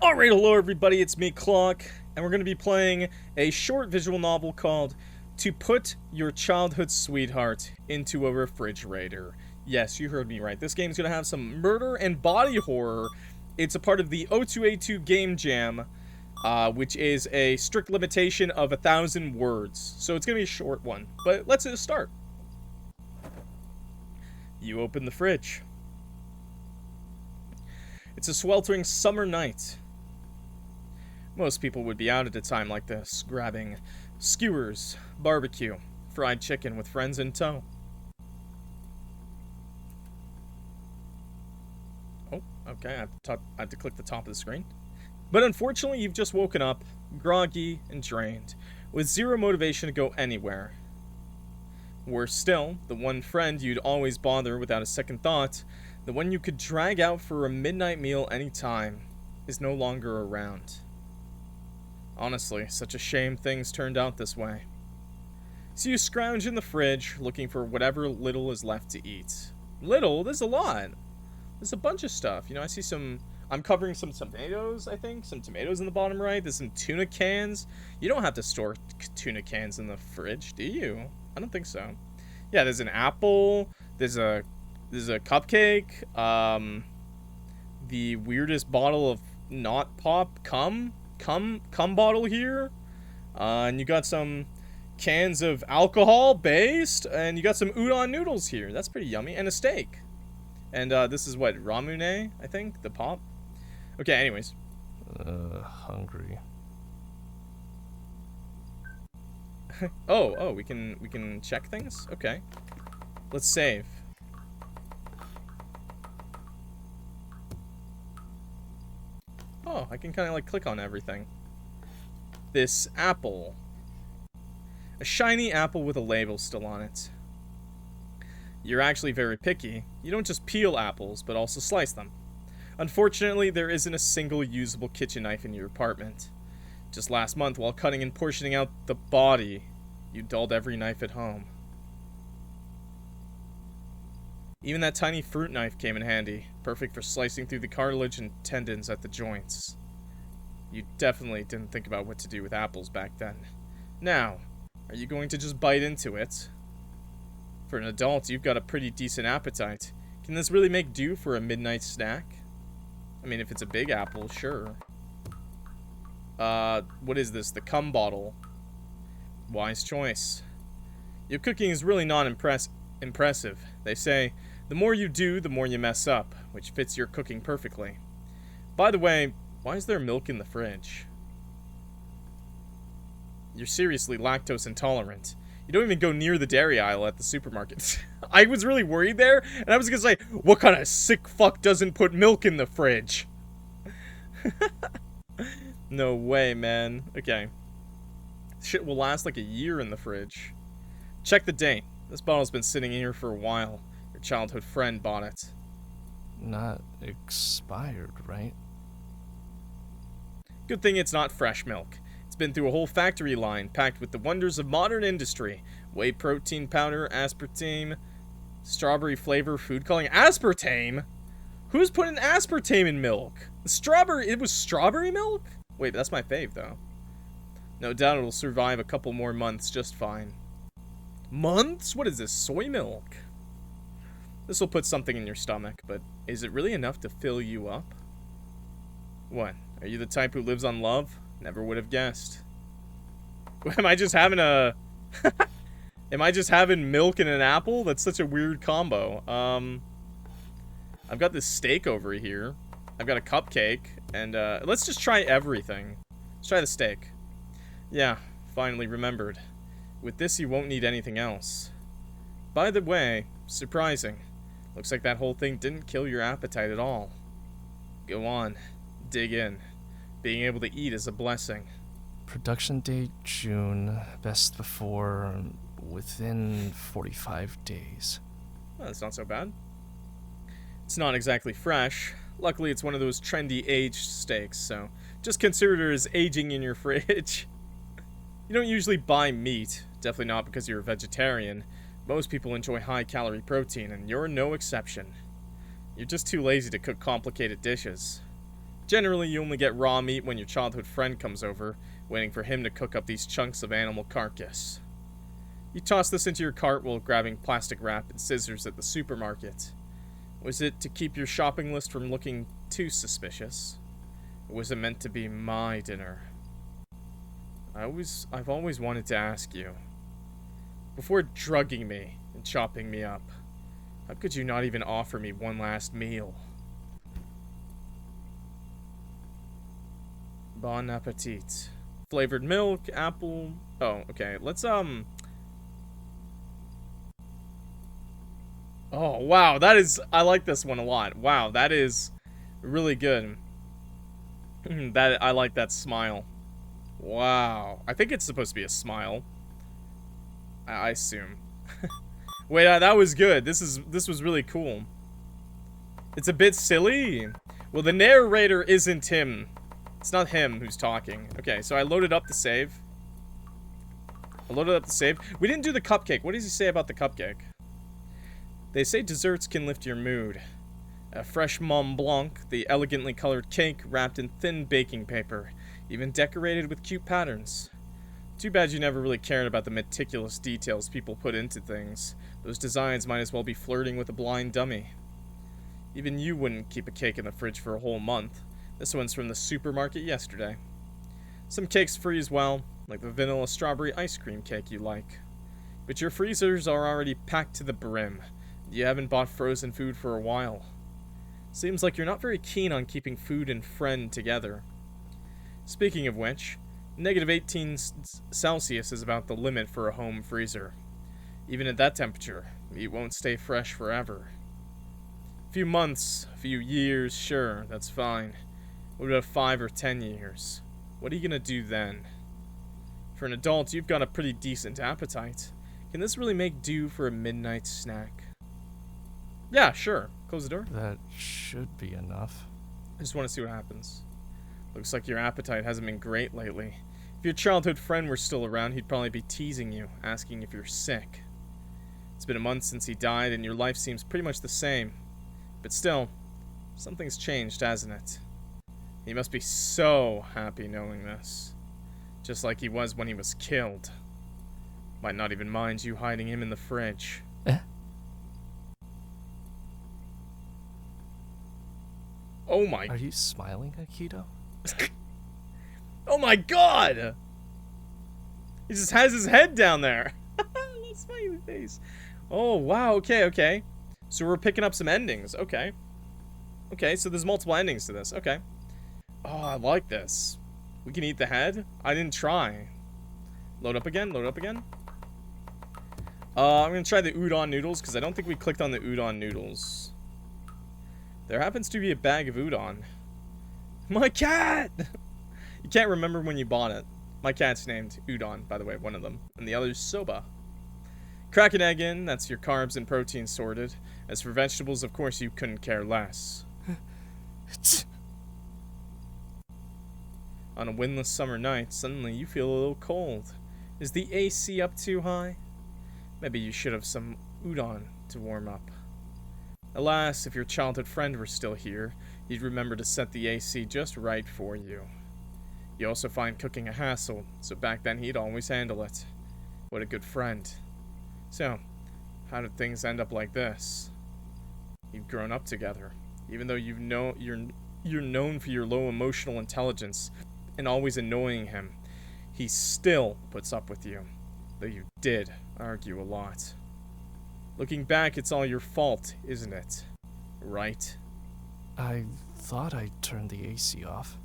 Alright, hello everybody, it's me, Clock, and we're going to be playing a short visual novel called To Put Your Childhood Sweetheart into a Refrigerator. Yes, you heard me right. This game's going to have some murder and body horror. It's a part of the O2A2 Game Jam, which is a strict limitation of 1,000 words. So it's going to be a short one, but let's just start. You open the fridge. It's a sweltering summer night. Most people would be out at a time like this, grabbing skewers, barbecue, fried chicken with friends in tow. Oh, okay, I have to click the top of the screen. But unfortunately, you've just woken up, groggy and drained, with zero motivation to go anywhere. Worse still, the one friend you'd always bother without a second thought, the one you could drag out for a midnight meal anytime, is no longer around. Honestly, such a shame things turned out this way. So you scrounge in the fridge, looking for whatever little is left to eat. Little? There's a lot. There's a bunch of stuff. You know, I see some... I'm covering some tomatoes, I think. Some tomatoes in the bottom right. There's some tuna cans. You don't have to store tuna cans in the fridge, do you? I don't think so. Yeah, there's an apple. There's a cupcake. The weirdest bottle of not pop cum bottle here. And you got some cans of alcohol based, and you got some udon noodles here. That's pretty yummy. And a steak. And this is what, ramune, I think, the pop. Okay, anyways. Hungry. oh, we can check things? Okay. Let's save. Oh, I can kind of like click on everything. This apple. A shiny apple with a label still on it. You're actually very picky. You don't just peel apples, but also slice them. Unfortunately, there isn't a single usable kitchen knife in your apartment. Just last month, while cutting and portioning out the body, you dulled every knife at home. Even that tiny fruit knife came in handy, perfect for slicing through the cartilage and tendons at the joints. You definitely didn't think about what to do with apples back then. Now, are you going to just bite into it? For an adult, you've got a pretty decent appetite. Can this really make do for a midnight snack? I mean, if it's a big apple, sure. What is this? The cum bottle. Wise choice. Your cooking is really not impressive. They say, the more you do, the more you mess up, which fits your cooking perfectly. By the way, why is there milk in the fridge? You're seriously lactose intolerant. You don't even go near the dairy aisle at the supermarket. I was really worried there, and I was gonna say, what kind of sick fuck doesn't put milk in the fridge? No way, man. Okay. Shit will last like a year in the fridge. Check the date. This bottle's been sitting here for a while. Your childhood friend bought it. Not expired, right? Good thing it's not fresh milk. It's been through a whole factory line packed with the wonders of modern industry. Whey protein powder, aspartame, strawberry flavor, food coloring. Aspartame? Who's putting aspartame in milk? It was strawberry milk? Wait, that's my fave, though. No doubt it'll survive a couple more months just fine. Months? What is this, soy milk? This'll put something in your stomach, but is it really enough to fill you up? What? Are you the type who lives on love? Never would have guessed. Am I just having a... Am I just having milk and an apple? That's such a weird combo. I've got this steak over here. I've got a cupcake. And, let's just try everything. Let's try the steak. Yeah, finally remembered. With this, you won't need anything else. By the way, surprising. Looks like that whole thing didn't kill your appetite at all. Go on. Dig in. Being able to eat is a blessing. Production date, June. Best before, within 45 days. Well, that's not so bad. It's not exactly fresh. Luckily, it's one of those trendy aged steaks, so just consider it as aging in your fridge. You don't usually buy meat, definitely not because you're a vegetarian. Most people enjoy high-calorie protein, and you're no exception. You're just too lazy to cook complicated dishes. Generally, you only get raw meat when your childhood friend comes over, waiting for him to cook up these chunks of animal carcass. You toss this into your cart while grabbing plastic wrap and scissors at the supermarket. Was it to keep your shopping list from looking too suspicious? Or was it meant to be my dinner? I've always wanted to ask you. Before drugging me and chopping me up, how could you not even offer me one last meal? Bon appetit. Flavored milk, apple... Oh, okay. Let's, Oh, wow. That is... I like this one a lot. Wow, that is really good. I like that smile. Wow. I think it's supposed to be a smile. I assume. Wait, that was good. This was really cool. It's a bit silly. Well, the narrator isn't him. It's not him who's talking. Okay, so I loaded up the save. We didn't do the cupcake. What does he say about the cupcake? They say desserts can lift your mood. A fresh Mont Blanc, the elegantly colored cake wrapped in thin baking paper, even decorated with cute patterns. Too bad you never really cared about the meticulous details people put into things. Those designs might as well be flirting with a blind dummy. Even you wouldn't keep a cake in the fridge for a whole month. This one's from the supermarket yesterday. Some cakes freeze well, like the vanilla strawberry ice cream cake you like. But your freezers are already packed to the brim. You haven't bought frozen food for a while. Seems like you're not very keen on keeping food and friend together. Speaking of which, -18 Celsius is about the limit for a home freezer. Even at that temperature, meat won't stay fresh forever. A few months, a few years, sure, that's fine. What about 5 or 10 years? What are you gonna do then? For an adult, you've got a pretty decent appetite. Can this really make do for a midnight snack? Yeah, sure. Close the door. That should be enough. I just want to see what happens. Looks like your appetite hasn't been great lately. If your childhood friend were still around, he'd probably be teasing you, asking if you're sick. It's been a month since he died, and your life seems pretty much the same. But still, something's changed, hasn't it? He must be so happy knowing this. Just like he was when he was killed. Might not even mind you hiding him in the fridge. Oh my... Are you smiling, Akito? Oh my god! He just has his head down there. Little smiley face. Oh, wow, okay. So we're picking up some endings, okay. Okay, so there's multiple endings to this, okay. Oh, I like this. We can eat the head? I didn't try. Load up again. I'm gonna try the udon noodles, because I don't think we clicked on the udon noodles. There happens to be a bag of udon. My cat! You can't remember when you bought it. My cat's named Udon, by the way, one of them. And the other's Soba. Crack an egg in, that's your carbs and protein sorted. As for vegetables, of course you couldn't care less. On a windless summer night, suddenly you feel a little cold. Is the AC up too high? Maybe you should have some udon to warm up. Alas, if your childhood friend were still here, he'd remember to set the AC just right for you. You also find cooking a hassle, so back then he'd always handle it. What a good friend. So, how did things end up like this? You've grown up together, even though you're known for your low emotional intelligence and always annoying him. He still puts up with you, though you did argue a lot. Looking back, it's all your fault, isn't it? Right? I thought I turned the AC off.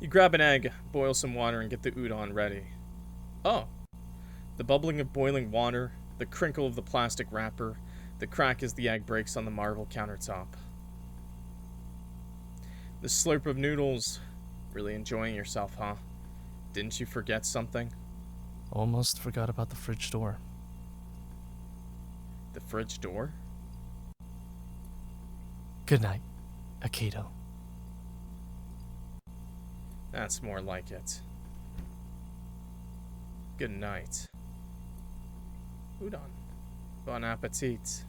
You grab an egg, boil some water, and get the udon ready. Oh. The bubbling of boiling water, the crinkle of the plastic wrapper, the crack as the egg breaks on the marble countertop. The slurp of noodles. Really enjoying yourself, huh? Didn't you forget something? Almost forgot about the fridge door. The fridge door? Good night, Akito. That's more like it. Good night. Udon. Bon appetit.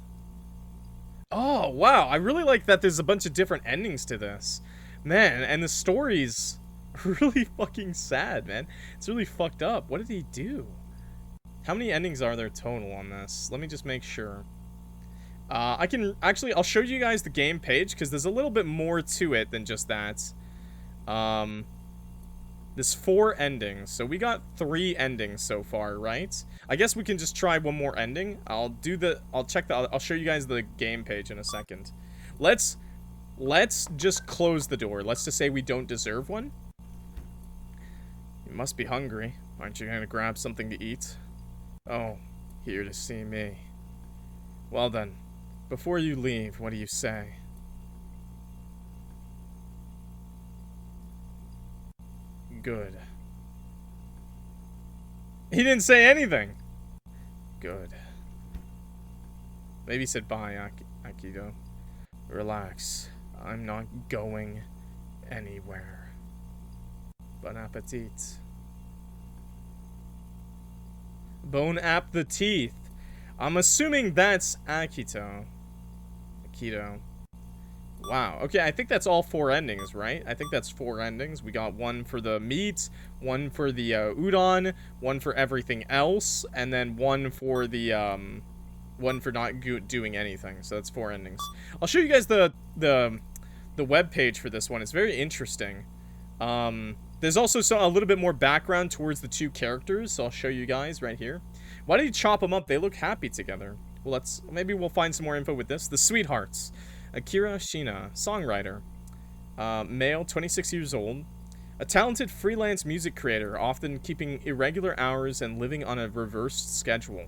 Oh, wow. I really like that there's a bunch of different endings to this. Man, and the story's really fucking sad, man. It's really fucked up. What did he do? How many endings are there total on this? Let me just make sure. I can... Actually, I'll show you guys the game page, because there's a little bit more to it than just that. There's 4 endings, so we got 3 endings so far, right? I guess we can just try one more ending. I'll show you guys the game page in a second. Let's just close the door. Let's just say we don't deserve one. You must be hungry. Aren't you gonna grab something to eat? Oh, here to see me. Well then, before you leave, what do you say? Good. He didn't say anything. Good. Maybe he said bye, Akito. Relax. I'm not going anywhere. Bon appetit. Bone ap the teeth. I'm assuming that's Akito. Akito. Wow. Okay, I think that's all 4 endings, right? I think that's 4 endings. We got one for the meat, one for the udon, one for everything else, and then one for the one for not doing anything. So that's 4 endings. I'll show you guys the web page for this one. It's very interesting. There's also a little bit more background towards the 2 characters, so I'll show you guys right here. Why did he chop them up? They look happy together. Well, maybe we'll find some more info with this. The Sweethearts. Akira Shina, songwriter. Male, 26 years old. A talented freelance music creator, often keeping irregular hours and living on a reversed schedule.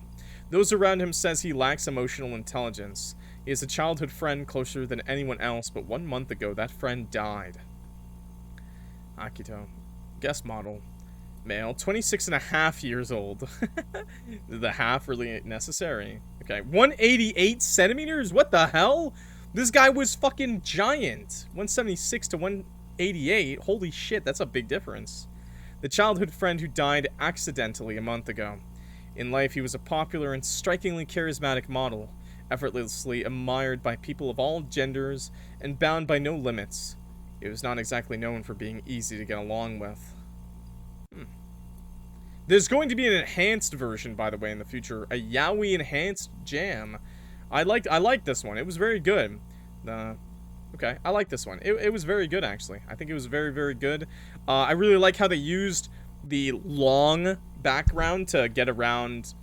Those around him says he lacks emotional intelligence. He has a childhood friend closer than anyone else, but 1 month ago, that friend died. Akito. Guest model. Male, 26 and a half years old. The half really necessary. Okay, 188 centimeters? What the hell? This guy was fucking giant. 176 to 188. Holy shit, that's a big difference. The childhood friend who died accidentally a month ago. In life, he was a popular and strikingly charismatic model, effortlessly admired by people of all genders and bound by no limits. He was not exactly known for being easy to get along with. There's going to be an enhanced version, by the way, in the future. A Yaoi enhanced jam. I liked this one. It was very good. Okay, I like this one. It was very good, actually. I think it was very, very good. I really like how they used the long background to get around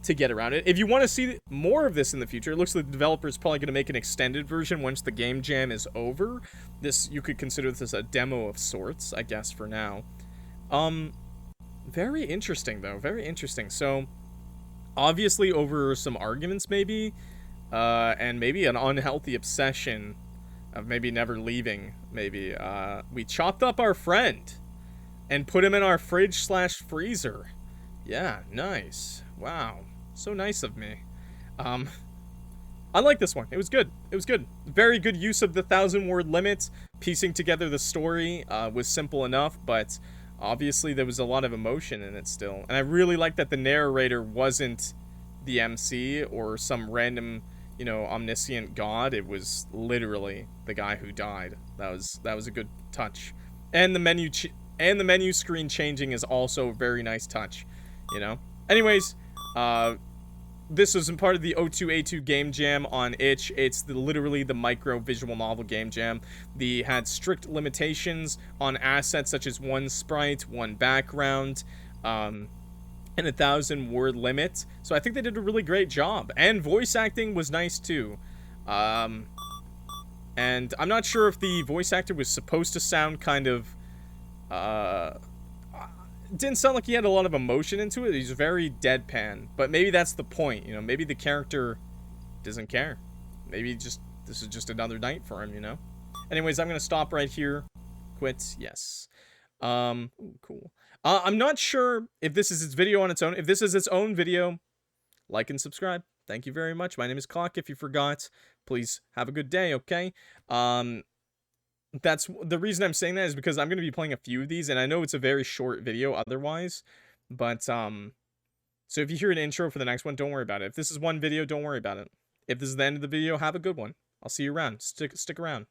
it. If you want to see more of this in the future, it looks like the developer's probably going to make an extended version once the game jam is over. You could consider this a demo of sorts, I guess, for now. Very interesting, though. Very interesting. So, obviously, over some arguments, maybe, and maybe an unhealthy obsession of maybe never leaving, maybe, we chopped up our friend and put him in our fridge/freezer. Yeah, nice. Wow. So nice of me. I like this one. It was good. It was good. Very good use of the 1,000-word limit. Piecing together the story was simple enough, but obviously there was a lot of emotion in it still. And I really like that the narrator wasn't the MC or some random, omniscient god. It was literally the guy who died. That was a good touch. And the menu screen changing is also a very nice touch, Anyways, this was part of the O2A2 Game Jam on itch. It's literally the micro visual novel Game Jam. They had strict limitations on assets such as 1 sprite, 1 background, and a 1,000-word limit. So I think they did a really great job. And voice acting was nice too. And I'm not sure if the voice actor was supposed to sound kind of, it didn't sound like he had a lot of emotion into it. He's very deadpan. But maybe that's the point, Maybe the character doesn't care. Maybe this is just another night for him, Anyways, I'm going to stop right here. Quit. Yes. Cool. I'm not sure if this is its video on its own. If this is its own video, like and subscribe. Thank you very much. My name is Clock. If you forgot, please have a good day, okay? That's the reason I'm saying that is because I'm going to be playing a few of these, and I know it's a very short video otherwise, but, so if you hear an intro for the next one, don't worry about it. If this is one video, don't worry about it. If this is the end of the video, have a good one. I'll see you around. Stick around.